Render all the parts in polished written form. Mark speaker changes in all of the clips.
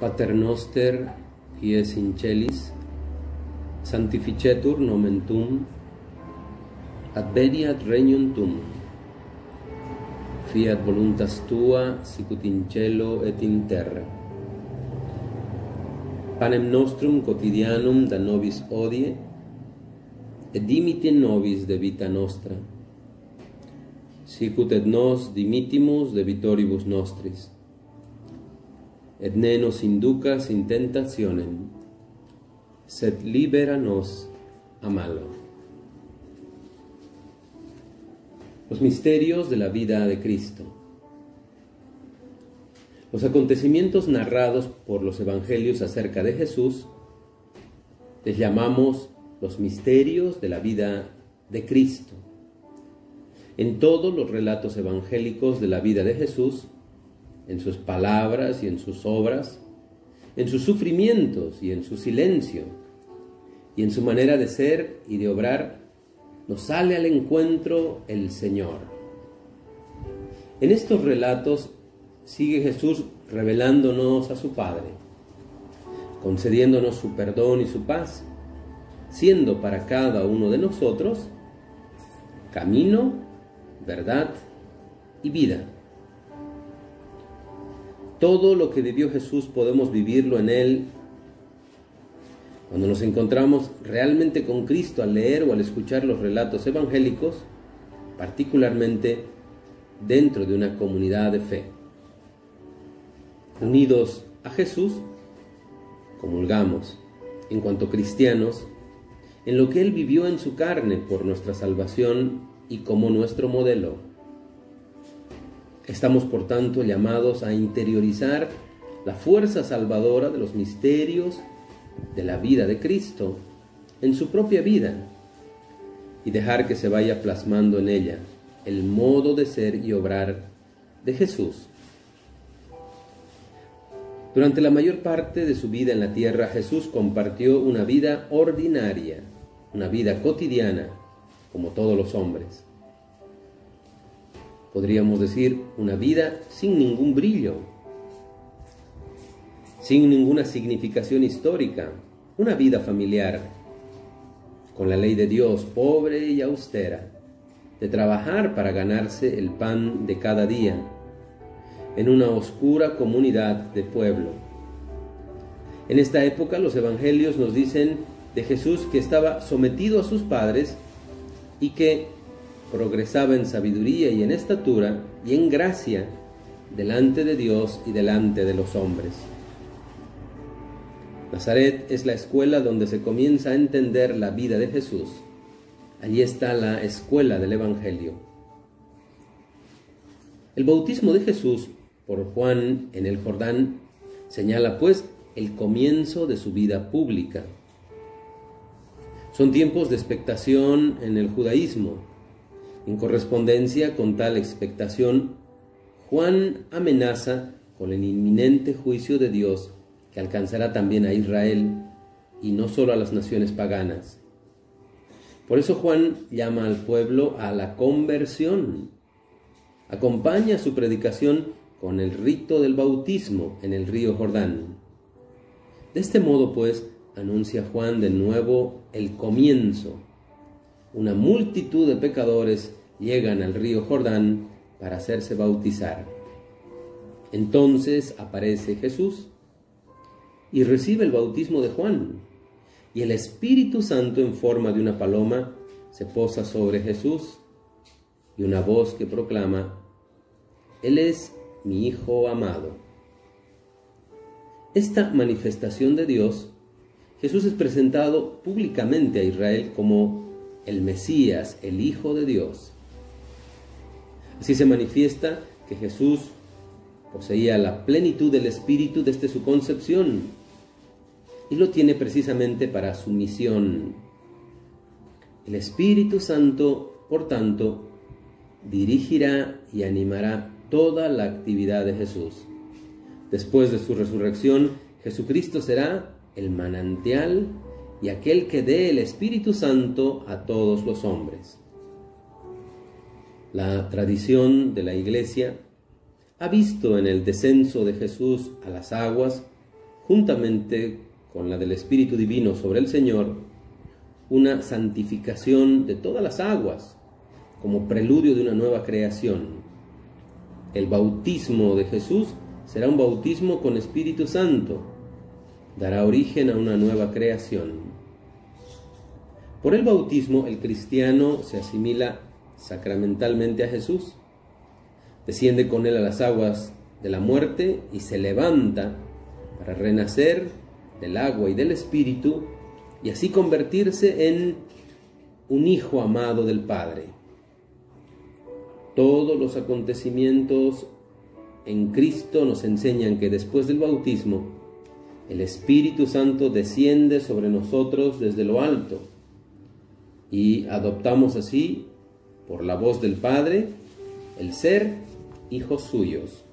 Speaker 1: Pater noster, qui es in celis, sanctificetur nomen tuum, adveniat regnum tuum, fiat voluntas tua, sicut in cielo et in terra. Panem nostrum quotidianum da nobis hodie, et dimitte nobis de vita nostra, sicut et nos dimittimus debitoribus nostris, et ne nos inducas in tentationem, sed libera nos a malo. Los misterios de la vida de Cristo. Los acontecimientos narrados por los evangelios acerca de Jesús les llamamos los misterios de la vida de Cristo. En todos los relatos evangélicos de la vida de Jesús, en sus palabras y en sus obras, en sus sufrimientos y en su silencio, y en su manera de ser y de obrar, nos sale al encuentro el Señor. En estos relatos sigue Jesús revelándonos a su Padre, concediéndonos su perdón y su paz, siendo para cada uno de nosotros camino, verdad y vida. Todo lo que vivió Jesús podemos vivirlo en Él. Cuando nos encontramos realmente con Cristo al leer o al escuchar los relatos evangélicos, particularmente dentro de una comunidad de fe. Unidos a Jesús, comulgamos, en cuanto cristianos, en lo que Él vivió en su carne por nuestra salvación y como nuestro modelo. Estamos, por tanto, llamados a interiorizar la fuerza salvadora de los misterios de la vida de Cristo en su propia vida y dejar que se vaya plasmando en ella el modo de ser y obrar de Jesús. Durante la mayor parte de su vida en la tierra, Jesús compartió una vida ordinaria, una vida cotidiana, como todos los hombres. Podríamos decir, una vida sin ningún brillo, sin ninguna significación histórica, una vida familiar, con la ley de Dios, pobre y austera, de trabajar para ganarse el pan de cada día, en una oscura comunidad de pueblo. En esta época los evangelios nos dicen de Jesús que estaba sometido a sus padres y que progresaba en sabiduría y en estatura y en gracia delante de Dios y delante de los hombres. Nazaret es la escuela donde se comienza a entender la vida de Jesús. Allí está la escuela del Evangelio. El bautismo de Jesús por Juan en el Jordán señala pues el comienzo de su vida pública. Son tiempos de expectación en el judaísmo. En correspondencia con tal expectación, Juan amenaza con el inminente juicio de Dios que alcanzará también a Israel y no solo a las naciones paganas. Por eso Juan llama al pueblo a la conversión. Acompaña su predicación con el rito del bautismo en el río Jordán. De este modo, pues, anuncia Juan de nuevo el comienzo. Una multitud de pecadores llegan al río Jordán para hacerse bautizar. Entonces aparece Jesús y recibe el bautismo de Juan, y el Espíritu Santo en forma de una paloma se posa sobre Jesús, y una voz que proclama: Él es mi Hijo amado. Esta manifestación de Dios, Jesús es presentado públicamente a Israel como el Mesías, el Hijo de Dios. Así se manifiesta que Jesús poseía la plenitud del Espíritu desde su concepción y lo tiene precisamente para su misión. El Espíritu Santo, por tanto, dirigirá y animará toda la actividad de Jesús. Después de su resurrección, Jesucristo será el manantial y aquel que dé el Espíritu Santo a todos los hombres. La tradición de la Iglesia ha visto en el descenso de Jesús a las aguas juntamente con la del Espíritu Divino sobre el Señor, una santificación de todas las aguas, como preludio de una nueva creación. El bautismo de Jesús será un bautismo con Espíritu Santo, dará origen a una nueva creación. Por el bautismo, el cristiano se asimila sacramentalmente a Jesús, desciende con él a las aguas de la muerte y se levanta para renacer del agua y del Espíritu y así convertirse en un hijo amado del Padre. Todos los acontecimientos en Cristo nos enseñan que después del bautismo, el Espíritu Santo desciende sobre nosotros desde lo alto y adoptamos así, por la voz del Padre, el ser hijos suyos.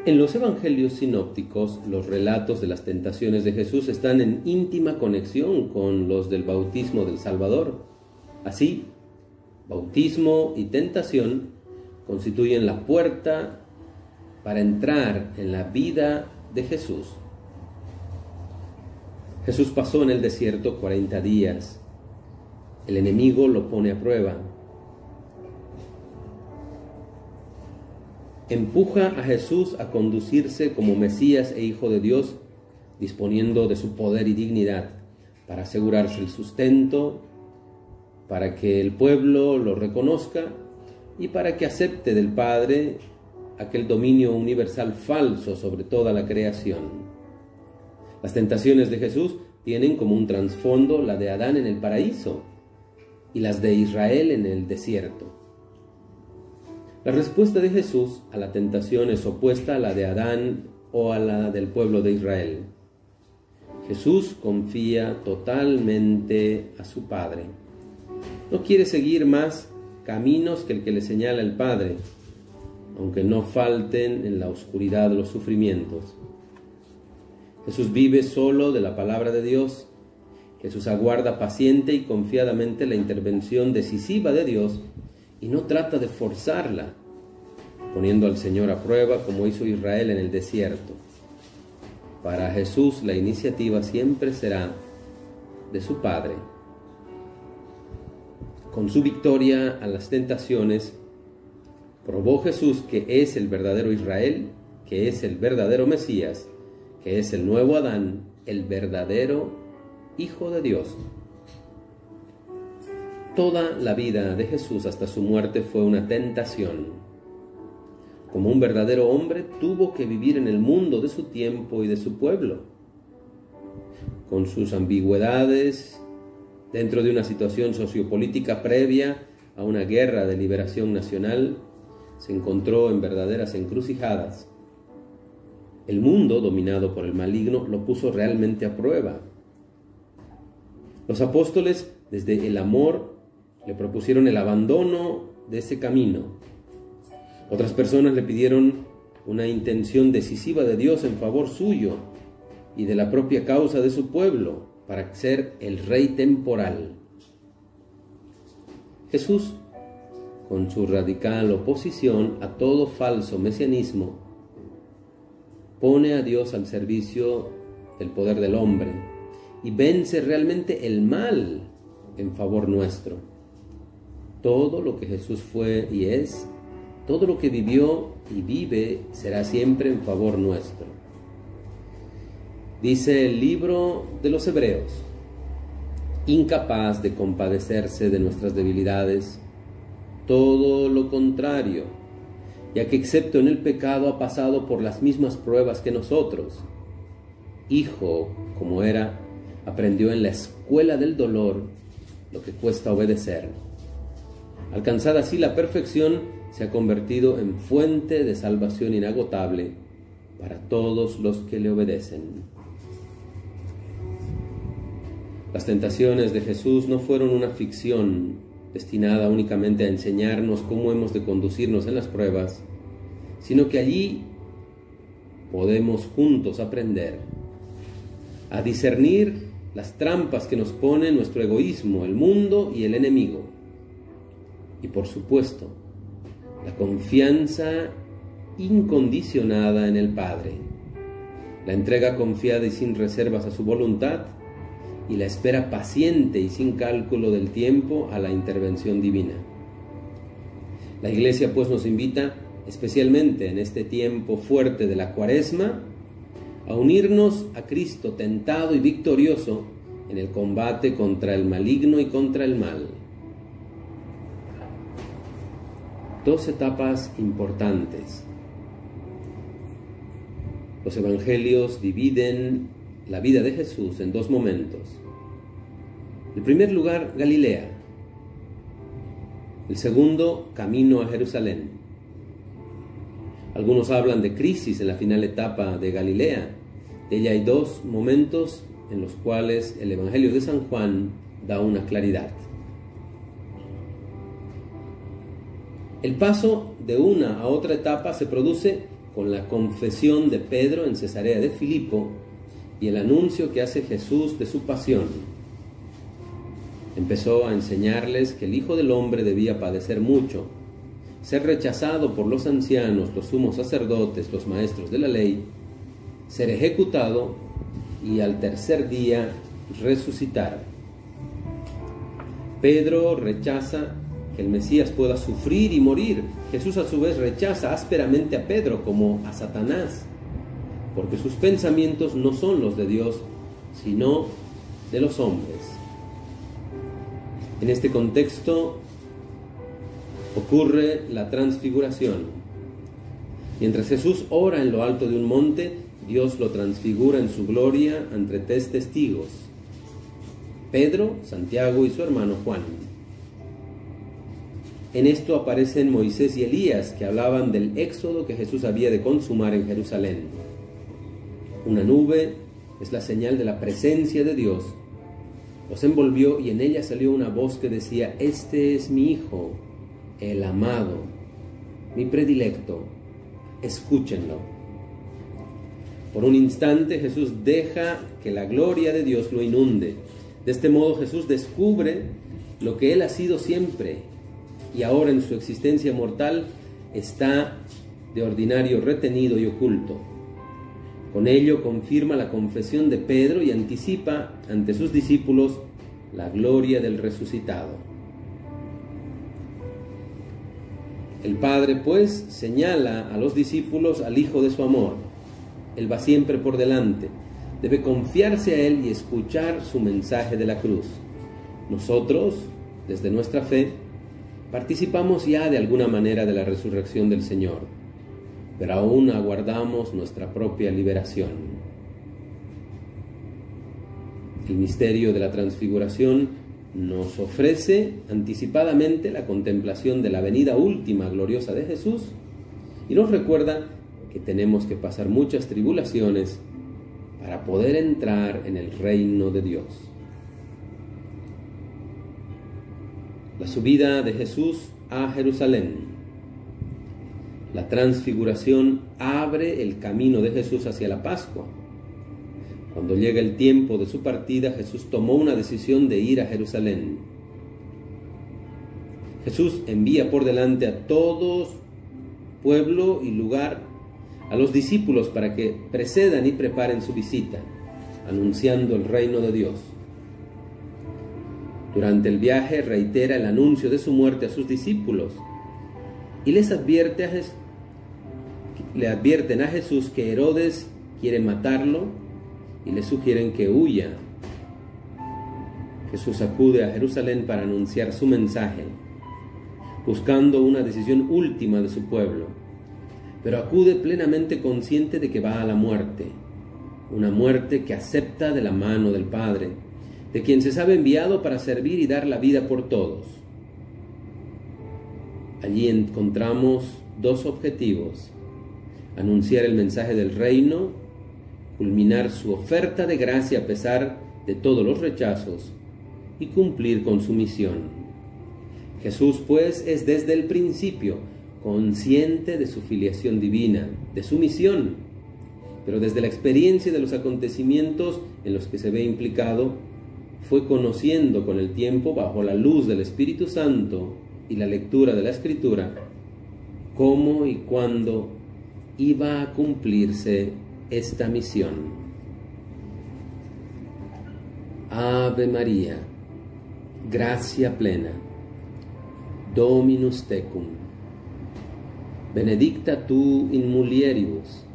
Speaker 1: En los evangelios sinópticos, los relatos de las tentaciones de Jesús están en íntima conexión con los del bautismo del Salvador. Así, bautismo y tentación constituyen la puerta para entrar en la vida de Jesús. Jesús pasó en el desierto 40 días. El enemigo lo pone a prueba. Empuja a Jesús a conducirse como Mesías e Hijo de Dios, disponiendo de su poder y dignidad para asegurarse el sustento, para que el pueblo lo reconozca y para que acepte del Padre aquel dominio universal falso sobre toda la creación. Las tentaciones de Jesús tienen como un trasfondo la de Adán en el paraíso y las de Israel en el desierto. La respuesta de Jesús a la tentación es opuesta a la de Adán o a la del pueblo de Israel. Jesús confía totalmente a su Padre. No quiere seguir más caminos que el que le señala el Padre, aunque no falten en la oscuridad los sufrimientos. Jesús vive solo de la palabra de Dios. Jesús aguarda paciente y confiadamente la intervención decisiva de Dios y no trata de forzarla, poniendo al Señor a prueba como hizo Israel en el desierto. Para Jesús la iniciativa siempre será de su Padre. Con su victoria a las tentaciones, probó Jesús que es el verdadero Israel, que es el verdadero Mesías, que es el nuevo Adán, el verdadero Hijo de Dios. Toda la vida de Jesús hasta su muerte fue una tentación. Como un verdadero hombre, tuvo que vivir en el mundo de su tiempo y de su pueblo, con sus ambigüedades, dentro de una situación sociopolítica previa a una guerra de liberación nacional. Se encontró en verdaderas encrucijadas. El mundo, dominado por el maligno, lo puso realmente a prueba. Los apóstoles, desde el amor, le propusieron el abandono de ese camino. Otras personas le pidieron una intención decisiva de Dios en favor suyo y de la propia causa de su pueblo para ser el rey temporal. Jesús, con su radical oposición a todo falso mesianismo, pone a Dios al servicio del poder del hombre y vence realmente el mal en favor nuestro. Todo lo que Jesús fue y es, todo lo que vivió y vive, será siempre en favor nuestro. Dice el libro de los Hebreos: incapaz de compadecerse de nuestras debilidades, todo lo contrario, ya que excepto en el pecado ha pasado por las mismas pruebas que nosotros. Hijo como era, aprendió en la escuela del dolor lo que cuesta obedecer. Alcanzada así la perfección, se ha convertido en fuente de salvación inagotable para todos los que le obedecen. Las tentaciones de Jesús no fueron una ficción destinada únicamente a enseñarnos cómo hemos de conducirnos en las pruebas, sino que allí podemos juntos aprender a discernir las trampas que nos pone nuestro egoísmo, el mundo y el enemigo. Y por supuesto, la confianza incondicionada en el Padre, la entrega confiada y sin reservas a su voluntad, y la espera paciente y sin cálculo del tiempo a la intervención divina. La Iglesia pues nos invita, especialmente en este tiempo fuerte de la Cuaresma, a unirnos a Cristo tentado y victorioso en el combate contra el maligno y contra el mal. Dos etapas importantes. Los evangelios dividen la vida de Jesús en dos momentos. En primer lugar, Galilea. El segundo, camino a Jerusalén. Algunos hablan de crisis en la final etapa de Galilea. De ella hay dos momentos en los cuales el Evangelio de San Juan da una claridad. El paso de una a otra etapa se produce con la confesión de Pedro en Cesarea de Filipo y el anuncio que hace Jesús de su pasión. Empezó a enseñarles que el Hijo del Hombre debía padecer mucho, ser rechazado por los ancianos, los sumos sacerdotes, los maestros de la ley, ser ejecutado y al tercer día resucitar. Pedro rechaza que el Mesías pueda sufrir y morir. Jesús a su vez rechaza ásperamente a Pedro como a Satanás, porque sus pensamientos no son los de Dios, sino de los hombres. En este contexto ocurre la transfiguración. Mientras Jesús ora en lo alto de un monte, Dios lo transfigura en su gloria ante 3 testigos: Pedro, Santiago y su hermano Juan. En esto aparecen Moisés y Elías, que hablaban del éxodo que Jesús había de consumar en Jerusalén. Una nube es la señal de la presencia de Dios. Los envolvió y en ella salió una voz que decía: Este es mi Hijo, el amado, mi predilecto, escúchenlo. Por un instante Jesús deja que la gloria de Dios lo inunde. De este modo Jesús descubre lo que Él ha sido siempre y ahora en su existencia mortal está de ordinario retenido y oculto. Con ello confirma la confesión de Pedro y anticipa ante sus discípulos la gloria del resucitado. El Padre, pues, señala a los discípulos al Hijo de su amor. Él va siempre por delante. Debe confiarse a Él y escuchar su mensaje de la cruz. Nosotros, desde nuestra fe, participamos ya de alguna manera de la resurrección del Señor, pero aún aguardamos nuestra propia liberación. El misterio de la transfiguración nos ofrece anticipadamente la contemplación de la venida última gloriosa de Jesús y nos recuerda que tenemos que pasar muchas tribulaciones para poder entrar en el reino de Dios. La subida de Jesús a Jerusalén. La transfiguración abre el camino de Jesús hacia la Pascua. Cuando llega el tiempo de su partida, Jesús tomó una decisión de ir a Jerusalén. Jesús envía por delante a todos, pueblo y lugar, a los discípulos para que precedan y preparen su visita, anunciando el reino de Dios. Durante el viaje reitera el anuncio de su muerte a sus discípulos y le advierten a Jesús que Herodes quiere matarlo y le sugieren que huya. Jesús acude a Jerusalén para anunciar su mensaje, buscando una decisión última de su pueblo, pero acude plenamente consciente de que va a la muerte, una muerte que acepta de la mano del Padre, de quien se sabe enviado para servir y dar la vida por todos. Allí encontramos dos objetivos: anunciar el mensaje del reino, culminar su oferta de gracia a pesar de todos los rechazos y cumplir con su misión. Jesús, pues, es desde el principio consciente de su filiación divina, de su misión, pero desde la experiencia de los acontecimientos en los que se ve implicado, fue conociendo con el tiempo, bajo la luz del Espíritu Santo y la lectura de la Escritura, cómo y cuándo iba a cumplirse esta misión. Ave María, gracia plena, Dominus tecum, benedicta tu in mulieribus,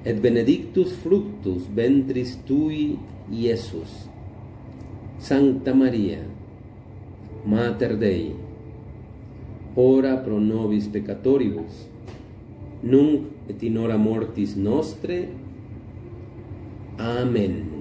Speaker 1: et benedictus fructus ventris tui, Iesus. Sancta Maria, Mater Dei, ora pro nobis peccatoribus, nunc et in hora mortis nostre. Amen.